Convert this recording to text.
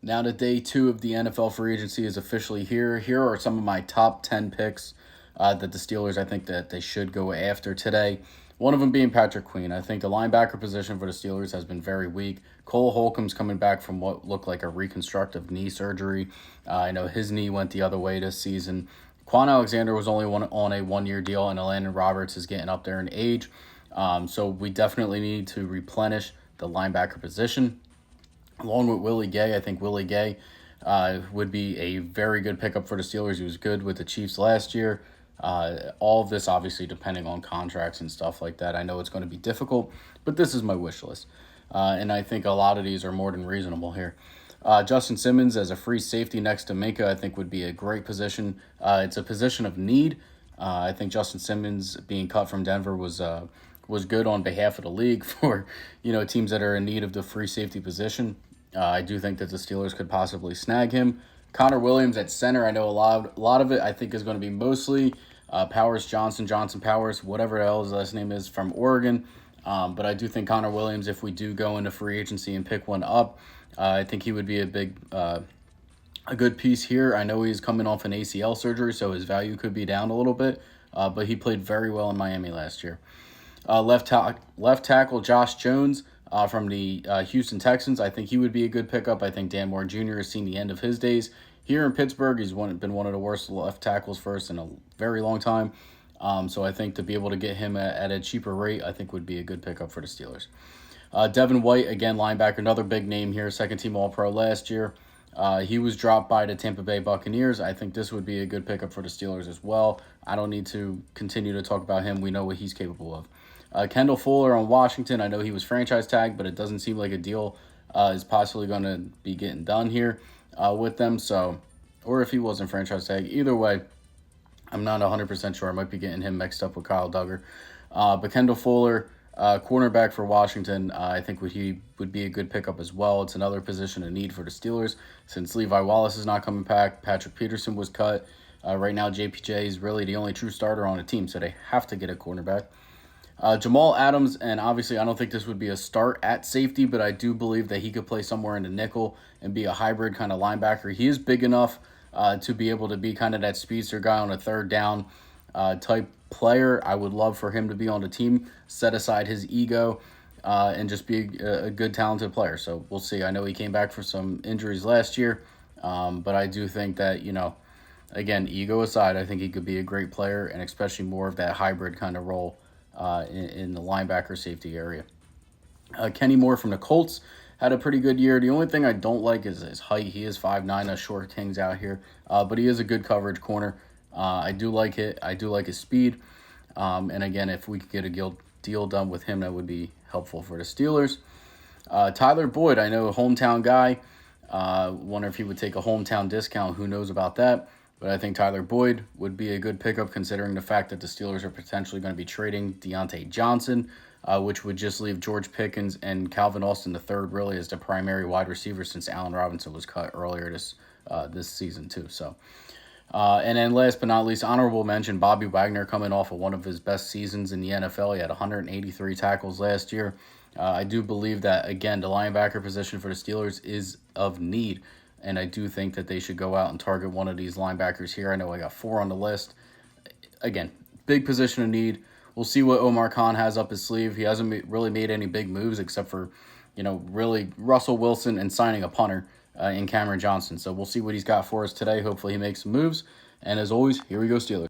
Now that day two of the NFL free agency is officially here, here are some of my top 10 picks that the Steelers I think that they should go after today. One of them being Patrick Queen. I think the linebacker position for the Steelers has been very weak. Cole Holcomb's coming back from what looked like a reconstructive knee surgery. I know his knee went the other way this season. Quan Alexander was only on a one-year deal, and Landon Roberts is getting up there in age. So we definitely need to replenish the linebacker position. Along with Willie Gay, I think Willie Gay would be a very good pickup for the Steelers. He was good with the Chiefs last year. All of this obviously depending on contracts and stuff like that. I know it's going to be difficult, but this is my wish list. And I think a lot of these are more than reasonable here. Justin Simmons as a free safety next to Minka, I think would be a great position. It's a position of need. I think Justin Simmons being cut from Denver was good on behalf of the league for teams that are in need of the free safety position. I do think that the Steelers could possibly snag him. Connor Williams at center, I know a lot of it I think is going to be mostly Johnson Powers, whatever the hell his last name is, from Oregon. But I do think Connor Williams, if we do go into free agency and pick one up, I think he would be a good piece here. I know he's coming off an ACL surgery, so his value could be down a little bit, but he played very well in Miami last year. Left tackle Josh Jones from the Houston Texans. I think he would be a good pickup. I think Dan Moore Jr. has seen the end of his days. Here in Pittsburgh, he's been one of the worst left tackles for us in a very long time. So I think to be able to get him at a cheaper rate, I think would be a good pickup for the Steelers. Devin White, again, linebacker, another big name here, second-team All-Pro last year. He was dropped by the Tampa Bay Buccaneers. I think this would be a good pickup for the Steelers as well. I don't need to continue to talk about him. We know what he's capable of. Kendall Fuller on Washington. I know he was franchise tagged, but it doesn't seem like a deal is possibly going to be getting done here with them. So, or if he wasn't franchise tagged, either way, I'm not 100% sure. I might be getting him mixed up with Kyle Duggar. But Kendall Fuller, cornerback for Washington, I think he would be a good pickup as well. It's another position of need for the Steelers since Levi Wallace is not coming back. Patrick Peterson was cut. Right now, JPJ is really the only true starter on the team, so they have to get a cornerback. Jamal Adams, and obviously I don't think this would be a start at safety, but I do believe that he could play somewhere in the nickel and be a hybrid kind of linebacker. He is big enough to be able to be kind of that speedster guy on a third down type player. I would love for him to be on the team, set aside his ego, and just be a good, talented player. So we'll see. I know he came back for some injuries last year, but I do think that, again, ego aside, I think he could be a great player, and especially more of that hybrid kind of role in the linebacker safety area. Kenny Moore from the Colts had a pretty good year. The only thing I don't like is his height. He is 5'9", us short kings out here, but he is a good coverage corner. I do like it. I do like his speed. And again, if we could get a deal done with him, that would be helpful for the Steelers. Tyler Boyd, I know, hometown guy. Wonder if he would take a hometown discount. Who knows about that? But I think Tyler Boyd would be a good pickup considering the fact that the Steelers are potentially going to be trading Deontay Johnson, which would just leave George Pickens and Calvin Austin III really as the primary wide receiver since Allen Robinson was cut earlier this season too. So, and then last but not least, honorable mention, Bobby Wagner coming off of one of his best seasons in the NFL. He had 183 tackles last year. I do believe that, again, the linebacker position for the Steelers is of need. And I do think that they should go out and target one of these linebackers here. I know I got 4 on the list. Again, big position of need. We'll see what Omar Khan has up his sleeve. He hasn't really made any big moves except for, really Russell Wilson and signing a punter in Cameron Johnson. So we'll see what he's got for us today. Hopefully he makes some moves. And as always, here we go, Steelers.